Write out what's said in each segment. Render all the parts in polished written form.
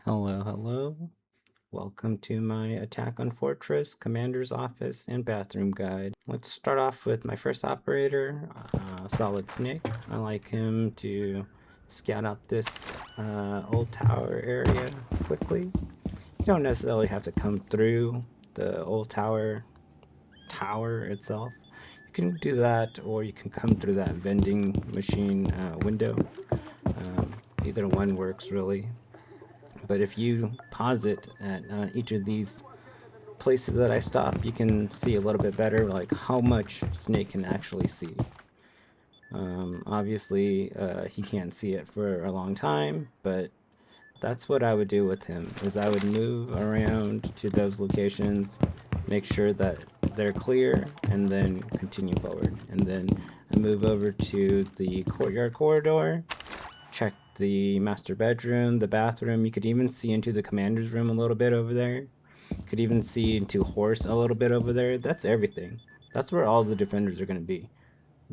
Hello, hello. Welcome to my Attack on Fortress, Commander's Office, and Bathroom Guide. Let's start off with my first operator, Solid Snake. I like him to scout out this old tower area quickly. You don't necessarily have to come through the old tower itself. You can do that, or you can come through that vending machine window. Either one works, really. But if you pause it at each of these places that I stop, you can see a little bit better like how much Snake can actually see. Obviously, he can't see it for a long time, but that's what I would do with him, is I would move around to those locations, make sure that they're clear, and then continue forward. And then I move over to the courtyard corridor, check the master bedroom, the bathroom. You could even see into the commander's room a little bit over there. Could even see into horse a little bit over there. That's everything. That's where all the defenders are going to be.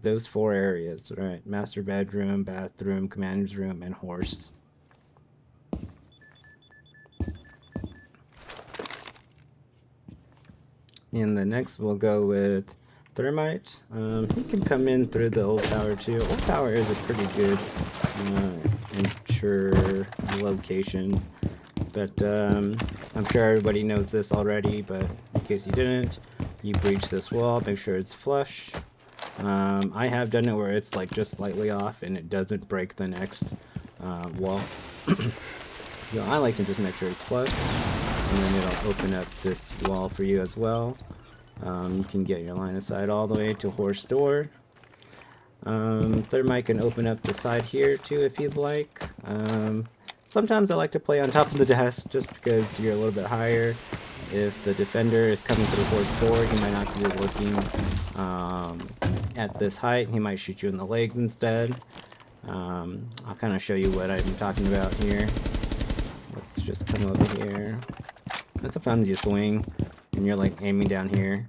Those four areas, right? Master bedroom, bathroom, commander's room, and horse. And the next we'll go with Thermite. He can come in through the old tower too. Old tower is a pretty good ensure location. But I'm sure everybody knows this already, but in case you didn't, you breach this wall, make sure it's flush. I have done it where it's like just slightly off and it doesn't break the next wall. So I like to just make sure it's flush, and then it'll open up this wall for you as well. You can get your line of sight all the way to horse door. Thermite can open up the side here too if you'd like. Sometimes I like to play on top of the desk just because you're a little bit higher. If the defender is coming through horse door, he might not be looking at this height. He might shoot you in the legs instead. I'll kind of show you what I'm talking about here. Let's just come over here. And sometimes you swing and you're like aiming down here.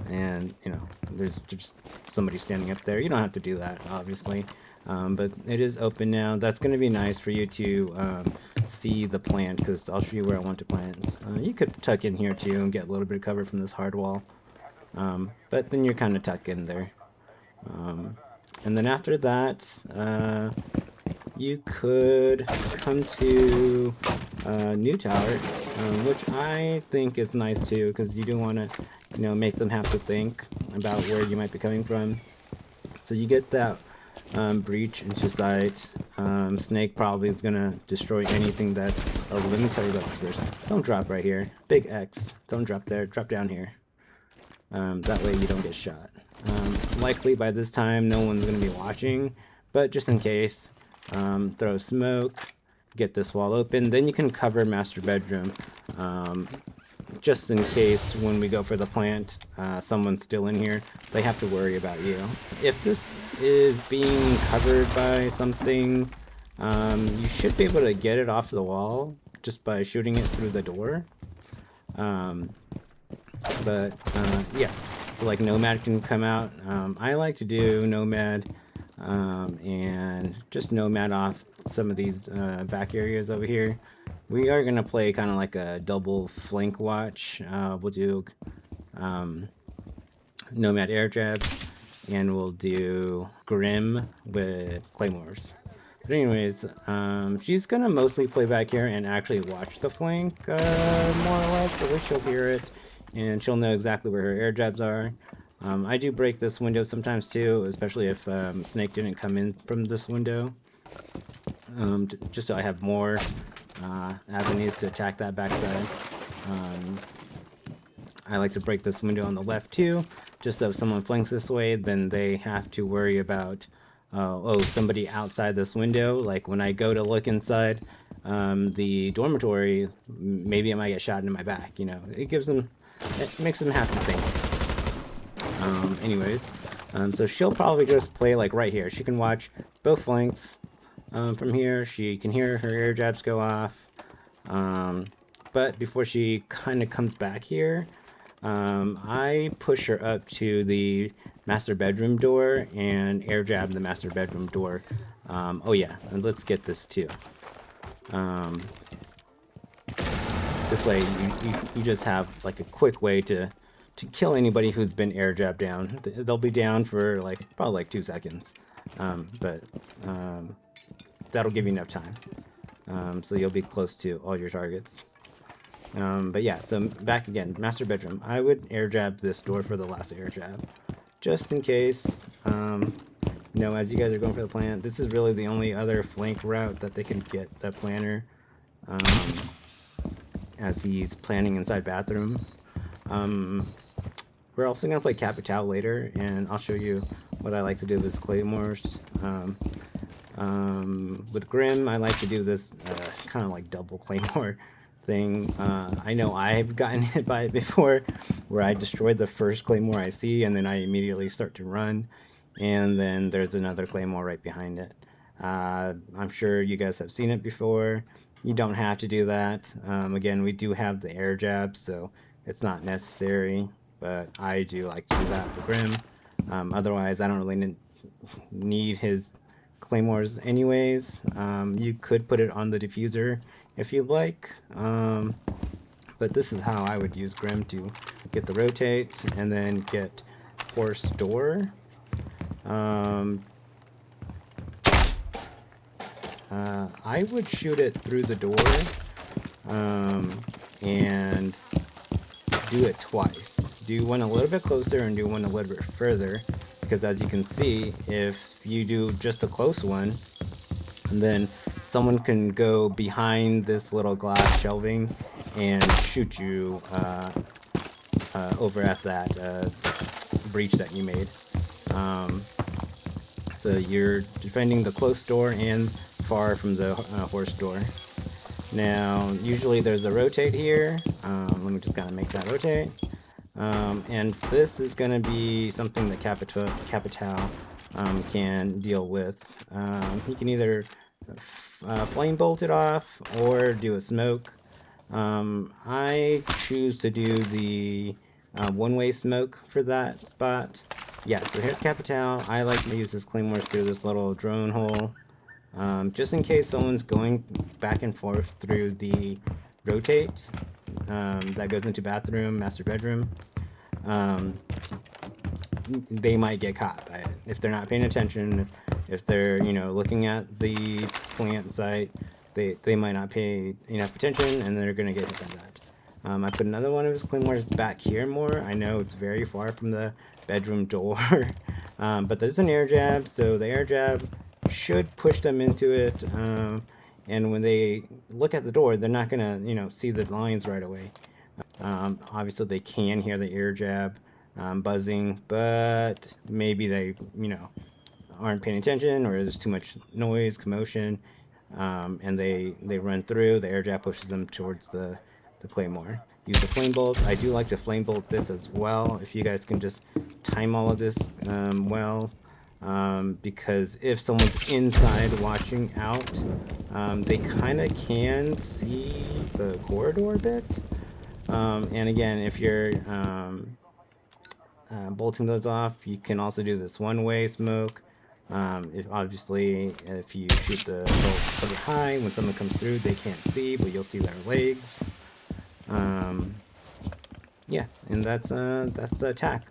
And, you know, there's just somebody standing up there. You don't have to do that, obviously. But it is open now. That's going to be nice for you to see the plant, because I'll show you where I want to plant. You could tuck in here too and get a little bit of cover from this hard wall. But then you're kind of tucked in there. And then after that, you could come to New Tower, which I think is nice too, because you do want to, you know, make them have to think about where you might be coming from. So you get that breach into sight. Snake probably is gonna destroy anything that's. Oh, let me tell you about this first. Don't drop right here. Big X. Don't drop there. Drop down here. That way you don't get shot. Likely by this time no one's gonna be watching, but just in case, throw smoke. Get this wall open. Then you can cover master bedroom. Just in case when we go for the plant, someone's still in here, they have to worry about you. If this is being covered by something, you should be able to get it off the wall just by shooting it through the door. Yeah, so like Nomad can come out. I like to do Nomad and just Nomad off some of these back areas over here. We are going to play kind of like a double flank watch. We'll do Nomad air jabs, and we'll do Grim with Claymores. But anyways, she's going to mostly play back here and actually watch the flank, more or less. At least she'll hear it, and she'll know exactly where her air jabs are. I do break this window sometimes too, especially if Snake didn't come in from this window. Just so I have more avenues to attack that backside. I like to break this window on the left too, just so if someone flanks this way, then they have to worry about oh, somebody outside this window. Like when I go to look inside the dormitory, maybe I might get shot in my back. You know, it makes them have to think. Anyways, so she'll probably just play like right here. She can watch both flanks. From here, she can hear her air jabs go off. But before she kind of comes back here, I push her up to the master bedroom door and air jab the master bedroom door. Oh yeah, and let's get this too. This way, you just have like a quick way to kill anybody who's been air jabbed down. They'll be down for like probably like 2 seconds, but that'll give you enough time. So you'll be close to all your targets. But yeah, so back again, master bedroom. I would air jab this door for the last air jab, just in case. You know, as you guys are going for the plant, this is really the only other flank route that they can get that planner. As he's planning inside bathroom. We're also going to play Capital later, and I'll show you what I like to do with claymores. With Grim, I like to do this kind of like double claymore thing. I know I've gotten hit by it before, where I destroy the first claymore I see, and then I immediately start to run, and then there's another claymore right behind it. I'm sure you guys have seen it before. You don't have to do that. Again, we do have the air jab, so it's not necessary, but I do like to do that for Grim. Otherwise, I don't really need his claymores anyways. You could put it on the diffuser if you'd like, but this is how I would use Grim to get the rotate and then get horse door. I would shoot it through the door and do it twice. Do one a little bit closer and do one a little bit further, because as you can see, if you do just a close one, then someone can go behind this little glass shelving and shoot you over at that breach that you made. So you're defending the close door and far from the horse door. Now, usually there's a rotate here. Let me just kind of make that rotate. And this is going to be something that Capital can deal with. He can either flame bolt it off or do a smoke. I choose to do the one-way smoke for that spot. Yeah, so here's Capital. I like to use his claymores through this little drone hole. Just in case someone's going back and forth through the rotate that goes into bathroom, master bedroom, they might get caught by it. If they're not paying attention, if they're, you know, looking at the plant site, they might not pay enough attention, and they're going to get hit by that. I put another one of his claymores back here more. I know it's very far from the bedroom door, but there's an air jab, so the air jab should push them into it, and when they look at the door, they're not gonna, you know, see the lines right away. Obviously they can hear the air jab buzzing, but maybe they, you know, aren't paying attention, or there's too much noise, commotion, and they run through. The air jab pushes them towards the claymore. Use the flame bolt. I do like to flame bolt this as well, if you guys can just time all of this well. Because if someone's inside watching out, they kind of can see the corridor a bit. And again, if you're bolting those off, you can also do this one-way smoke. If you shoot the bolt pretty high, when someone comes through, they can't see, but you'll see their legs. Yeah, and that's the attack.